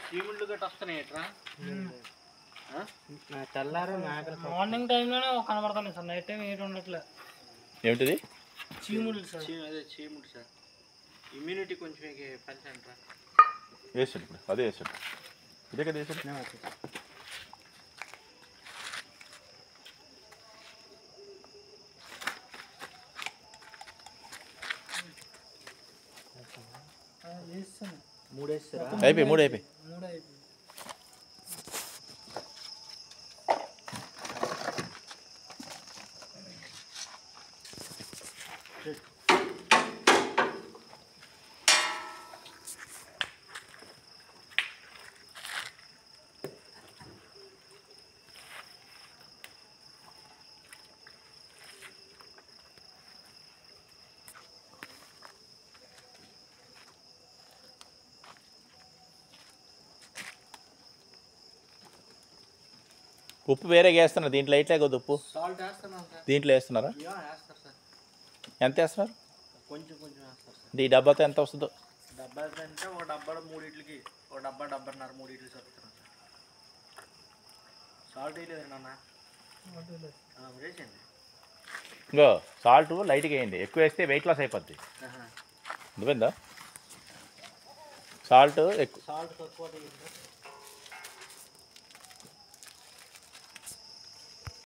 చీముళ్ళు గట్ట వస్తున్నాయి ఎట్రా తెల్లారు మార్నింగ్ టైంలోనే కనబడుతున్నాయి సార్, నైట్ టైం ఏటి ఉండట్లే. ఏమిటిది? చీముళ్ళు సార్. అదే చీముడు సార్, ఇమ్యూనిటీ కొంచెం పెంచండి. వేసాడు ఇప్పుడు, అదే వేసాడు, ఇదే కదా వేసాడు. అయిపోయి మూడు అయిపోయి. ఉప్పు వేరే వేస్తున్నారు దీంట్లో, ఇట్లే కొద్ది ఉప్పు సాల్ట్ వేస్తున్నాం సార్. దీంట్లో వేస్తున్నారా? వేస్తారు సార్, ఎంత వేస్తున్నారు? కొంచెం కొంచెం వేస్తారు సార్. ఈ డబ్బాతో ఎంత వస్తుందో? డబ్బా అంటే ఒక డబ్బాలో 3 ఇడ్లీకి, ఒక డబ్బా 1.5 3 ఇడ్లీ సరుకుతున్నాం సార్. సాల్ట్ వేయలేదు నాన్న, వేసేయండి. ఇంకో సాల్ట్ లైట్గా వేయండి, ఎక్కువ వేస్తే వెయిట్ లాస్ అయిపోద్ది. అర్థమైందా? సాల్ట్ ఎక్కువ, సాల్ట్ తక్కువ వేయండి.